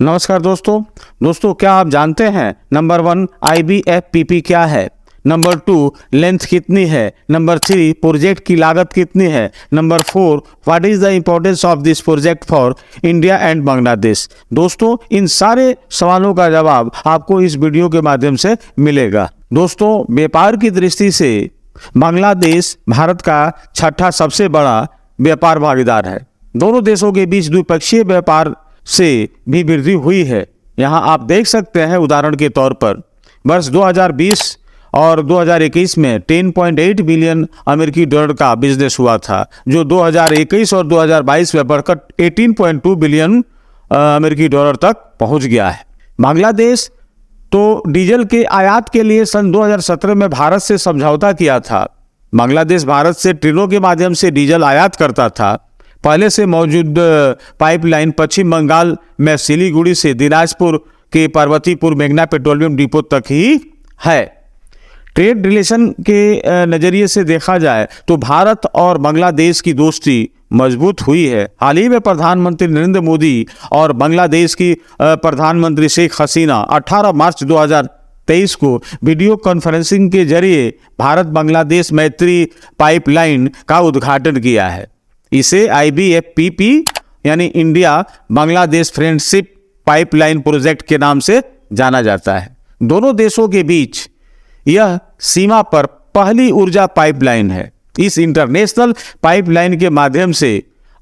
नमस्कार दोस्तों क्या आप जानते हैं नंबर 1 IBFPP क्या है, नंबर 2 लेंथ कितनी है, नंबर 3 प्रोजेक्ट की लागत कितनी है, number 4 what is the importance of this project for India and Bangladesh. दोस्तों इन सारे सवालों का जवाब आपको इस वीडियो के माध्यम से मिलेगा। दोस्तों व्यापार की दृष्टि से बांग्लादेश भारत का छठा सबसे बड़ा व्यापार भागीदार है। दोनों देशों के बीच द्विपक्षीय व्यापार से भी वृद्धि हुई है। यहाँ आप देख सकते हैं उदाहरण के तौर पर वर्ष 2020 और 2021 में 10.8 बिलियन अमेरिकी डॉलर का बिजनेस हुआ था, जो 2021 और 2022 में बढ़कर 18.2 बिलियन अमेरिकी डॉलर तक पहुंच गया है। बांग्लादेश तो डीजल के आयात के लिए सन 2017 में भारत से समझौता किया था। बांग्लादेश भारत से ट्रेनों के माध्यम से डीजल आयात करता था। पहले से मौजूद पाइपलाइन पश्चिम बंगाल में सिलीगुड़ी से दिनाजपुर के पार्वतीपुर मेघना पेट्रोलियम डिपो तक ही है। ट्रेड रिलेशन के नज़रिए से देखा जाए तो भारत और बांग्लादेश की दोस्ती मजबूत हुई है। हाल ही में प्रधानमंत्री नरेंद्र मोदी और बांग्लादेश की प्रधानमंत्री शेख हसीना 18 मार्च 2023 को वीडियो कॉन्फ्रेंसिंग के जरिए भारत बांग्लादेश मैत्री पाइपलाइन का उद्घाटन किया है। इसे IBFPP यानी India Bangladesh friendship pipeline project के नाम से जाना जाता है। दोनों देशों के बीच यह सीमा पर पहली ऊर्जा पाइपलाइन है। इस इंटरनेशनल पाइपलाइन के माध्यम से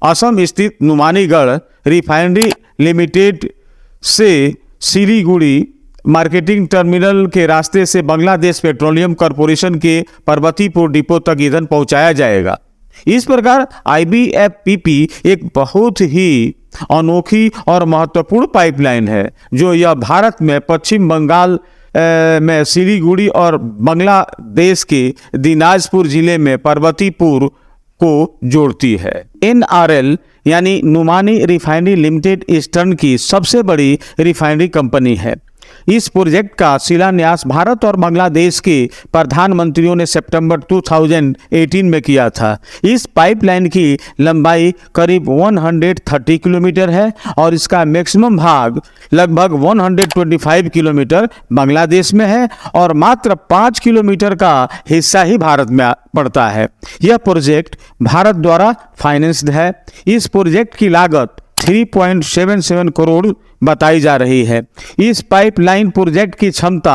असम स्थित नुमानीगढ़ रिफाइनरी लिमिटेड से सिलीगुड़ी मार्केटिंग टर्मिनल के रास्ते से बांग्लादेश पेट्रोलियम कॉरपोरेशन के पार्वतीपुर डिपो तक ईंधन पहुंचाया जाएगा। इस प्रकार IBFPP एक बहुत ही अनोखी और महत्वपूर्ण पाइपलाइन है, जो यह भारत में पश्चिम बंगाल में सिलीगुड़ी और बांग्लादेश के दिनाजपुर जिले में पार्वतीपुर को जोड़ती है। NRL यानी नुमानी रिफाइनरी लिमिटेड ईस्टर्न की सबसे बड़ी रिफाइनरी कंपनी है। इस प्रोजेक्ट का शिलान्यास भारत और बांग्लादेश के प्रधानमंत्रियों ने सितंबर 2018 में किया था। इस पाइपलाइन की लंबाई करीब 130 किलोमीटर है और इसका मैक्सिमम भाग लगभग 125 किलोमीटर बांग्लादेश में है और मात्र 5 किलोमीटर का हिस्सा ही भारत में पड़ता है। यह प्रोजेक्ट भारत द्वारा फाइनेंस्ड है। इस प्रोजेक्ट की लागत 3.77 करोड़ बताई जा रही है। इस पाइपलाइन प्रोजेक्ट की क्षमता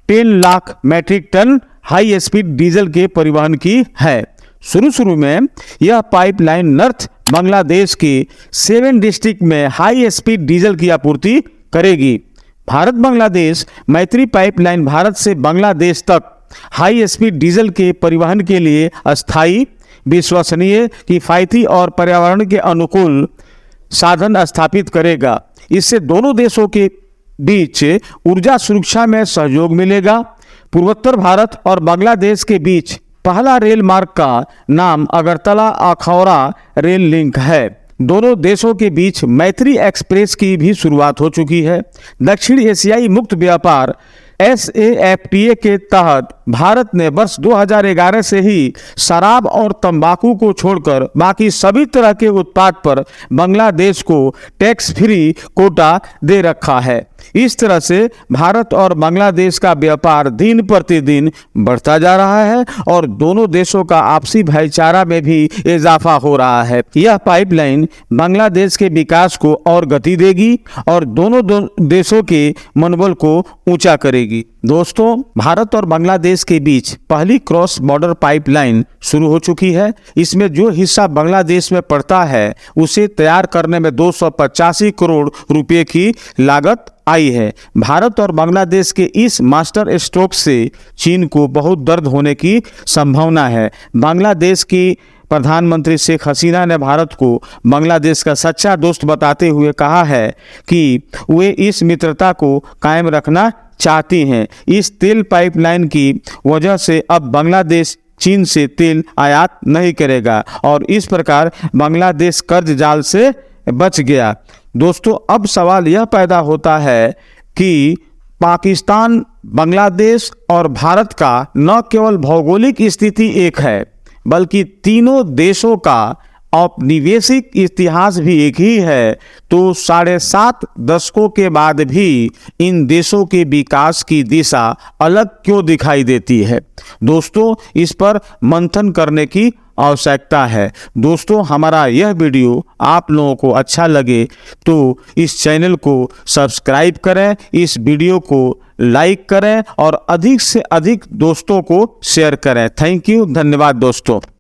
10 lakh metric tonne high speed diesel के परिवहन की है। शुरू में यह पाइपलाइन नॉर्थ बांग्लादेश के 7 डिस्ट्रिक्ट में हाई स्पीड डीजल की आपूर्ति करेगी। भारत बांग्लादेश मैत्री पाइपलाइन भारत से बांग्लादेश तक हाई स्पीड डीजल के परिवहन के लिए अस्थायी, विश्वसनीय, किफायती और पर्यावरण के अनुकूल साधन स्थापित करेगा। इससे दोनों देशों के बीच ऊर्जा सुरक्षा में सहयोग मिलेगा। पूर्वोत्तर भारत और बांग्लादेश के बीच पहला रेल मार्ग का नाम अगरतला अखौरा रेल लिंक है। दोनों देशों के बीच मैत्री एक्सप्रेस की भी शुरुआत हो चुकी है। दक्षिण एशियाई मुक्त व्यापार SAFTA के तहत भारत ने वर्ष 2011 से ही शराब और तंबाकू को छोड़कर बाकी सभी तरह के उत्पाद पर बांग्लादेश को टैक्स फ्री कोटा दे रखा है। इस तरह से भारत और बांग्लादेश का व्यापार दिन प्रतिदिन बढ़ता जा रहा है और दोनों देशों का आपसी भाईचारा में भी इजाफा हो रहा है। यह पाइपलाइन बांग्लादेश के विकास को और गति देगी और दोनों देशों के मनोबल को ऊंचा करेगी। दोस्तों भारत और बांग्लादेश के बीच पहली क्रॉस बॉर्डर पाइपलाइन शुरू हो चुकी है। इसमें जो हिस्सा बांग्लादेश में पड़ता है उसे तैयार करने में 285 करोड़ रुपए की लागत आई है। भारत और बांग्लादेश के इस मास्टर स्ट्रोक से चीन को बहुत दर्द होने की संभावना है। बांग्लादेश की प्रधानमंत्री शेख हसीना ने भारत को बांग्लादेश का सच्चा दोस्त बताते हुए कहा है कि वे इस मित्रता को कायम रखना चाहती हैं। इस तेल पाइपलाइन की वजह से अब बांग्लादेश चीन से तेल आयात नहीं करेगा और इस प्रकार बांग्लादेश कर्ज जाल से बच गया। दोस्तों अब सवाल यह पैदा होता है कि पाकिस्तान, बांग्लादेश और भारत का न केवल भौगोलिक स्थिति एक है बल्कि तीनों देशों का औपनिवेशिक इतिहास भी एक ही है, तो 7.5 दशकों के बाद भी इन देशों के विकास की दिशा अलग क्यों दिखाई देती है? दोस्तों, इस पर मंथन करने की आवश्यकता है। दोस्तों, हमारा यह वीडियो आप लोगों को अच्छा लगे तो इस चैनल को सब्सक्राइब करें, इस वीडियो को लाइक करें और अधिक से अधिक दोस्तों को शेयर करें। थैंक यू, धन्यवाद दोस्तों।